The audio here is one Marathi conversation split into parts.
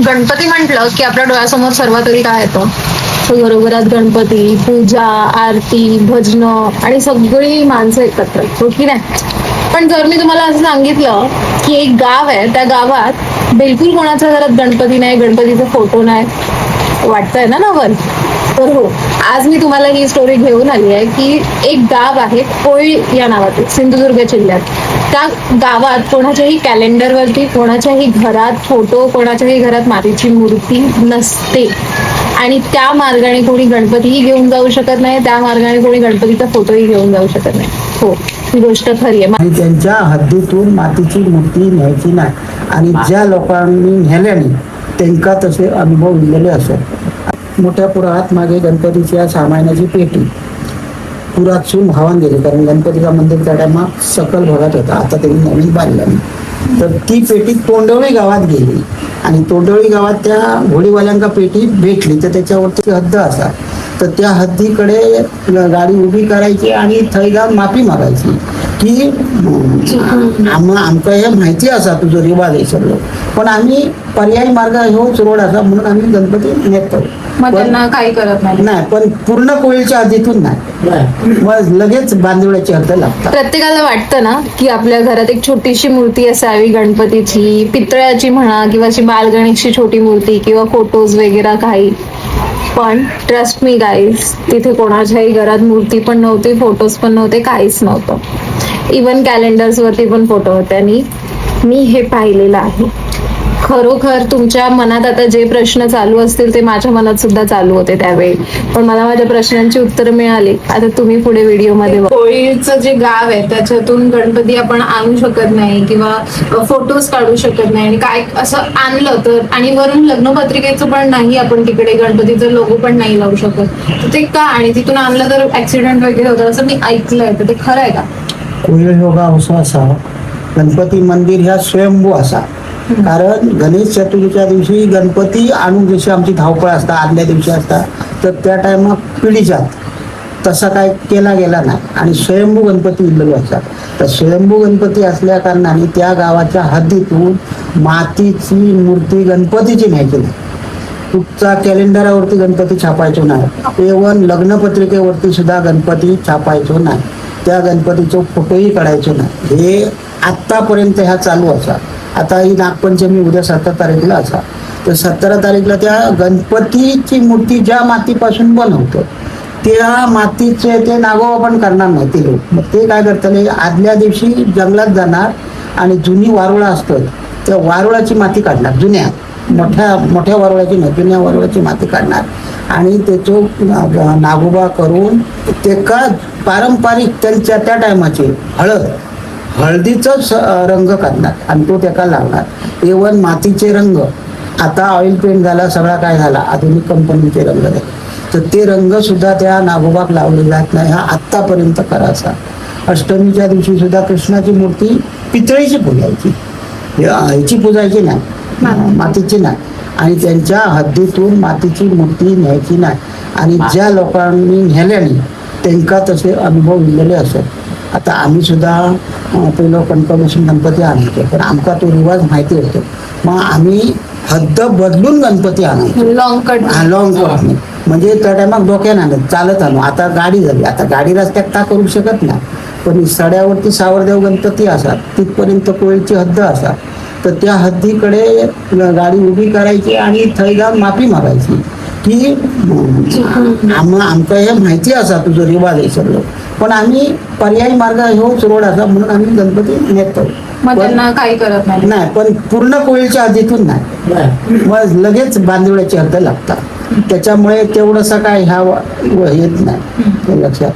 गणपती म्हटलं की आपल्या डोळ्यासमोर सर्वात आधी काय येतं? तो घरोघरात गणपती, पूजा, आरती, भजन आणि सगळी माणसं एकत्र, हो की नाही? पण जर मी तुम्हाला असं सांगितलं की एक गाव आहे, त्या गावात बिलकुल कोणाच्या घरात गणपती नाही, गणपतीचा फोटो नाही, वाटतंय ना नवल? तर हो, आज मी तुम्हाला ही स्टोरी घेऊन आली आहे की एक गाव आहे कोळी या नावाचे, सिंधुदुर्ग जिल्ह्यात. त्या गावात कोणाच्याही कॅलेंडरवरती, कोणाच्याही घरात फोटो, कोणाच्याही घरात मातीची मूर्ती नसते. आणि त्या मार्गाने कोणी गणपतीही घेऊन जाऊ शकत नाही, त्या मार्गाने कोणी गणपतीचा फोटोही घेऊन जाऊ शकत नाही. हो, ही गोष्ट खरी आहे. आणि त्यांच्या हद्दीतून मातीची मूर्ती न्यायची नाही. आणि ज्या लोकांनी नेल्याने त्यांना तसे अनुभव दिलेले असत. मोठ्या पुरात मागे गणपतीच्या सामानाची पेटी पुरातून भावान गेली, कारण गणपतीचा मंदिर त्या टायमात सकल भागात होता, आता त्यांनी नवीन बांधलं नाही. तर ती पेटी तोंडवळी गावात गेली आणि तोंडवळी गावात त्या घोडीवाल्यांका पेटी भेटली, तर त्याच्यावरती हद्द असा, तर त्या हद्दीकडे गाडी उभी करायची आणि थंय जाऊन माफी मागायची की आमका हे माहिती असा तुझं रिवाज आहे सगळं, पण आम्ही पर्यायी मार्ग ह्योच रोड असा म्हणून आम्ही गणपती नेतो. मग त्यांना काही करत नाही, पण पूर्ण कोळीच्या हद्दीतून नाही, मग लगेच बांधिवड्याची हद्द लागतात. प्रत्येकाला वाटतं ना की आपल्या घरात एक छोटीशी मूर्ती असावी गणपतीची, पितळ्याची म्हणा किंवा अशी बालगणेशची छोटी मूर्ती किंवा फोटोज वगैरे काही. पण ट्रस्ट मी गाईज, तिथे कोणाच्याही घरात मूर्ती पण नव्हती, फोटोज पण नव्हते, काहीच नव्हतं. इवन कॅलेंडर्स वरती पण फोटो होते. आणि मी हे पाहिलेलं आहे. खरोखर तुमच्या मनात आता जे प्रश्न चालू असतील ते माझ्या मनात सुद्धा चालू होते त्यावेळी, पण मला माझ्या प्रश्नांची उत्तरं मिळाली. आता तुम्ही पुढे व्हिडिओमध्ये कोळीचं जे गाव आहे त्याच्यातून गणपती आपण आणू शकत नाही किंवा फोटोज काढू शकत नाही, आणि काय असं आणलं तर, आणि वरून लग्नपत्रिकेचं पण नाही, आपण तिकडे गणपतीचं लोगो पण नाही लावू शकत, तर ते का? आणि तिथून आणलं तर ऍक्सिडेंट वगैरे होतं असं मी ऐकलंय, तर ते खरं आहे का? कोळी योगा असं असा, गणपती मंदिर ह्या स्वयंभू असा. कारण गणेश चतुर्थीच्या दिवशी गणपती आणून जशी आमची धावपळ असता, आदल्या दिवशी असता, तर त्या टायमात पिढीच्यात तसा काय केला गेला नाही आणि स्वयंभू गणपती इल्लेलो असतात. तर स्वयंभू गणपती असल्या कारणाने त्या गावाच्या हद्दीतून मातीची मूर्ती गणपतीची न्यायची नाही. कुठचा कॅलेंडरावरती गणपती छापायचो नाही, एवन लग्नपत्रिकेवरती सुद्धा गणपती छापायचो नाही, त्या गणपतीचं फोटोही काढायचो नाही. हे आत्तापर्यंत ह्या चालू असा. आता ही नागपंचमी उद्या 17 तारीखला असा, तर 17 तारीखला त्या गणपतीची मूर्ती ज्या मातीपासून बनवतो त्या मातीचे ते नागोबा पण करणार नाही ते लोक. मग ते काय करतात, आदल्या दिवशी जंगलात जाणार आणि जुनी वारुळा असतात त्या वारुळाची माती काढणार, जुन्या मोठ्या वारुळाची नाही, जुन्या वारुळाची माती काढणार आणि त्याचं नागोबा करून ते का पारंपरिक त्यांच्या त्या टायमाची हळदीचाच रंग करणार आणि तो त्याला लावणार. एवन मातीचे रंग आता ऑइल पेंट झाला, सगळा काय झाला, आधुनिक कंपनीचे रंग झाले, तर ते रंग सुद्धा त्या नागोबाक लावले जात नाही. हा आत्तापर्यंत करायचा. अष्टमीच्या दिवशी सुद्धा कृष्णाची मूर्ती पितळीची पूजायची, ह्याची पूजायची नाही, मातीची नाही. आणि त्यांच्या हद्दीतून मातीची मूर्ती न्यायची नाही. आणि ज्या लोकांनी नेल्याने त्यांना तसे अनुभव दिलेले असत. आता आम्ही सुद्धा पहिलं कणकवलीतून गणपती आणायचो, पण आमका तो रिवाज माहिती होतो, मग आम्ही हद्द बदलून गणपती आणायचो, लॉंग कट नाही. म्हणजे त्या टायमात डोक्यानं आणत चालत आणू. आता गाडी झाली, आता गाडी रस्त्यात का करू शकत नाही, पण सड्यावरती सावरदेव गणपती असतात, तिथपर्यंत कोळीची हद्द असा, तर त्या हद्दीकडे गाडी उभी करायची आणि थंय जाऊन माफी मागायची की आमका हे माहिती असा तुझं रिवाज आहे सगळं, पण आम्ही पर्यायी मार्ग ह्योच रोड असा म्हणून आम्ही गणपती नेतो. मग त्यांना काही करत नाही, पण पूर्ण कोळीच्या हद्दीतून नाही, मग लगेच बांधिवड्याची हद्द लागतात. त्याच्यामुळे तेवढंसं काय ह्या येत नाही लक्षात.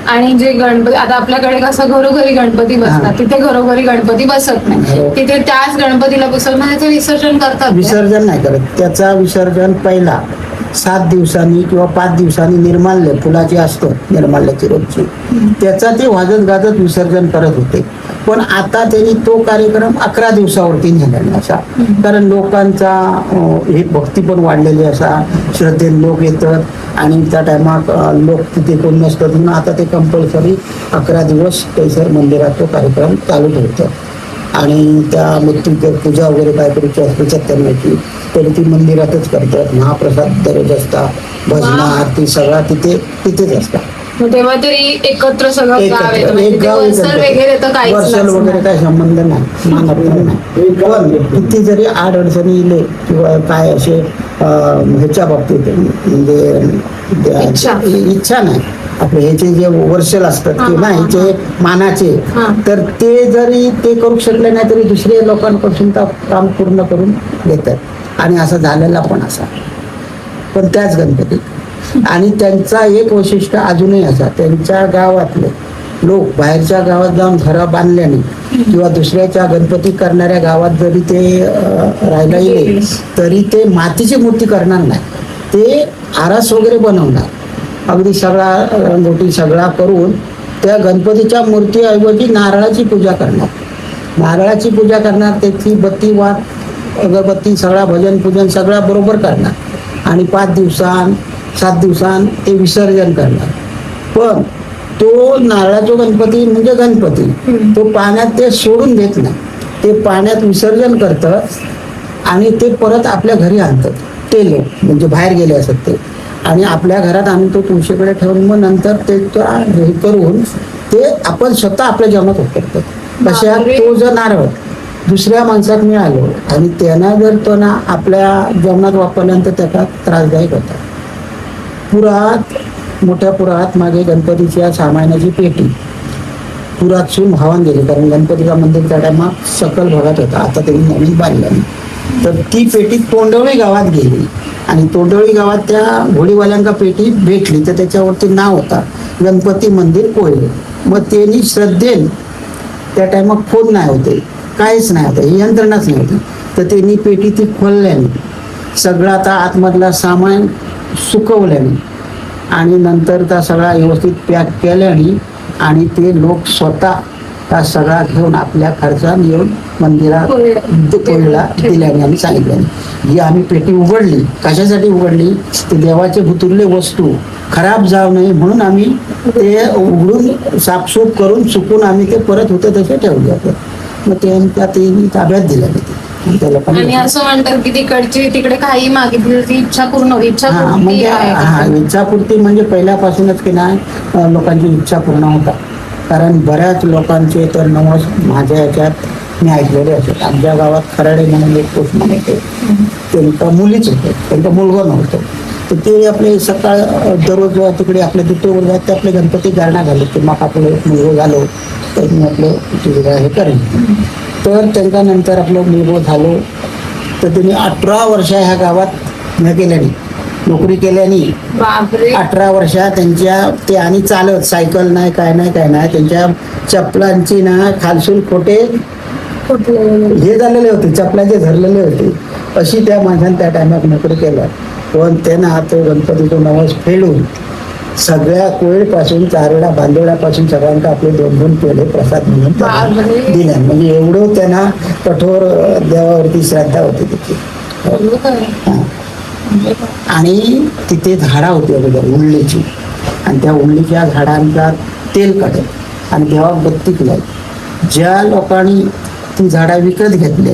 आणि जे गणपती आता आपल्याकडे कसं घरोघरी गणपती बसतात, तिथे घरोघरी गणपती बसत नाही, तिथे त्याच गणपतीला बसवत नाही, त्याचं विसर्जन करतात. विसर्जन नाही करत, त्याचा विसर्जन पहिला 7 दिवसांनी किंवा 5 दिवसांनी निर्माल्य फुलाची असतो, निर्माल्याची रोजची, त्याचा ते वाजत गाजत विसर्जन करत होते. पण आता त्यांनी तो कार्यक्रम 11 दिवसावरती नेला असा, कारण लोकांचा हे भक्ती पण वाढलेली असा, श्रद्धेने लोक येतात आणि त्या टायमात लोक तिथे कोण नसतात म्हणून आता ते कंपल्सरी 11 दिवस कैसर मंदिरात तो कार्यक्रम चालू ठेवतात. आणि त्या मूर्तीची पूजा वगैरे काय करायची असते सत्यनारायणची तरी ती मंदिरातच करतात. महाप्रसाद दररोज असता, भजना आरती सगळा तिथेच असतात. मग तेव्हा तरी एकत्र सगळं गाव आहे, एकत्र म्हणजे एक ते गाव वंसल वगैरे तर काहीच वर्षाल नसणार. वगैरे काही संबंध नाही, मानत नाही. पण किती जरी आड अडचणी येले किंवा काय असे ह्याच्या बाबतीत म्हणजे इच्छा नाही आपले ह्याचे जे वर्षल असतात की ना ह्याचे मानाचे, तर ते जरी ते करू शकले नाही तरी दुसऱ्या लोकांपासून काम पूर्ण करून घेतात. आणि असं झालेला पण असा, पण त्याच गणपती. आणि त्यांचा एक वैशिष्ट्य अजूनही असा, त्यांच्या गावातले लोक बाहेरच्या गावात जाऊन घरं बांधल्याने किंवा दुसऱ्याच्या गणपती करणाऱ्या गावात जरी ते राहायला येईल तरी ते मातीची मूर्ती करणार नाही, ते आरास वगैरे बनवणार. अगदी सगळा रंगोटी सगळा करून त्या गणपतीच्या मूर्तीऐवजी नारळाची पूजा करणार. नारळाची पूजा करणार, त्याची बत्ती वात अगरबत्ती सगळा भजन पूजन सगळा बरोबर करणार आणि 5 दिवसां 7 दिवसां ते विसर्जन करणार. पण तो नारळाचा गणपती म्हणजे गणपती तो पाण्यात ते सोडून देत नाही, ते पाण्यात विसर्जन करतात आणि ते परत आपल्या घरी आणतात. ते लोक म्हणजे बाहेर गेले असतात ते, आणि आपल्या घरात आणून तो तुळशीकडे ठेवून मग नंतर ते हे करून ते आपण स्वतः आपल्या जेवणात वापरतात. कशा तो जर नारळ दुसऱ्या माणसात मिळालो आणि त्यांना जर तो ना आपल्या जेवणात वापरल्यानंतर त्याचा त्रासदायक होता. मोठ्या पुरात मागे गणपतीच्या सामानाची पेटी पुरात सून भावान गेली, कारण गणपतीचा मंदिर त्या टायमात सकल भागात होता, आता त्यांनी नवीन बांधलं. तर ती पेटी तोंडवळी गावात गेली आणि तोंडवळी गावात त्या घोडीवाल्यांका पेटी भेटली, तर त्याच्यावरती नाव होता गणपती मंदिर कोळी. मग त्यांनी श्रद्धेन त्या टायमात फोन नाही होते, काहीच नाही होतं, ही यंत्रणाच नव्हती, तर त्यांनी पेटी ती खोलल्याने सगळा आता आतमधला सामान सुकवल्याने आणि नंतर त्या सगळा व्यवस्थित पॅक केल्याने आणि ते लोक स्वतः त्या सगळा घेऊन आपल्या खर्चाने येऊन मंदिरात कोळीला दिल्याने आणि सांगितल्याने ही आम्ही पेटी उघडली. कशासाठी उघडली? ते देवाचे भुतुरले वस्तू खराब जाऊ नये म्हणून आम्ही ते उघडून साफसूफ करून चुकून आम्ही ते परत होते तसे ठेवले होते. मग त्यांच्या ते ताब्यात दिल्याने आणि असं म्हणतात की तिकडे काही मागितली ती इच्छापूर्ती इच्छापूर्ती म्हणजे पहिल्यापासूनच की नाही लोकांची इच्छा पूर्ण होतात. कारण बऱ्याच लोकांचे तर नवस माझ्या याच्यात मी ऐकलेले असतात. आमच्या गावात खराडे म्हणून एक पोस्टमन होते, त्यांचा मुलीच होते, त्यांचा मुलगा नव्हतं, तर ते आपले सकाळ दररोज तिकडे आपले दुट्टेवर जात ते आपले गणपती गारणा घालत की मग आपलं मुलगं झालो तर मी आपलं हे करेन. तर त्यांच्यानंतर आपलं मुलगं झालो तर त्यांनी 18 वर्ष ह्या गावात हे केल्याने नोकरी केल्याने 18 वर्षा त्यांच्या ते आणि चालत सायकल नाही काय नाही त्यांच्या चपलांची ना खालसून खोटे हे झालेले होते, चपलाचे धरलेले होते. अशी त्या माणसाने त्या टायमात नोकरी केल्या. पण त्यांना तो गणपतीचा नवस फेडून सगळ्या कोळीपासून चारोडा बांदोड्यापासून सगळ्यांना आपले 2-2 पेढे प्रसाद म्हणून दिल्या. म्हणजे एवढं त्यांना कठोर देवावरती श्रद्धा होती त्याची. आणि तिथे झाडा होती अगोदर उंडलीची, आणि त्या उंडलीच्या झाडांचा तेल काढत आणि देवा बत्ती केली. ज्या लोकांनी ती झाडा विकत घेतली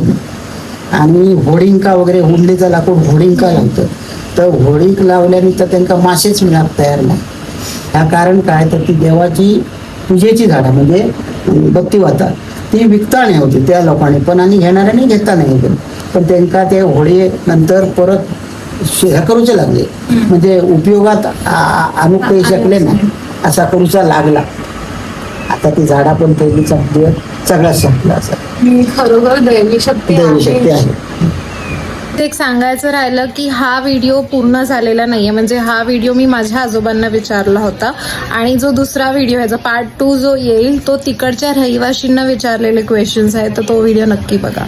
आणि होडिंका वगैरे उंडलीचा लाकूड होडिंका लावतं, तर होडिंक लावल्याने तर त्यांना मासेच मिळत तयार नाही. ह्या कारण काय तर ती देवाची पूजेची झाडं म्हणजे बत्ती वाता ती विकता नाही होती त्या लोकांनी पण, आणि घेणाऱ्याने घेता नाही होते. पण त्यांना ते होडी नंतर परत करूचे लागले, म्हणजे उपयोगात आणू काही शकले नाही असा करूचा लागला. आता ती झाडा पण पहिली सगळ्यात संपला असं खरोखर दैवी शक्ती आहे. एक सांगायचं राहिलं की हा व्हिडिओ पूर्ण झालेला नाहीये, म्हणजे हा व्हिडिओ मी माझ्या आजोबांना विचारला होता आणि जो दुसरा व्हिडिओ ह्याचा पार्ट 2 जो येईल तो तिकडच्या रहिवाशींना विचारलेले क्वेश्चन्स आहेत, तर तो व्हिडिओ नक्की बघा.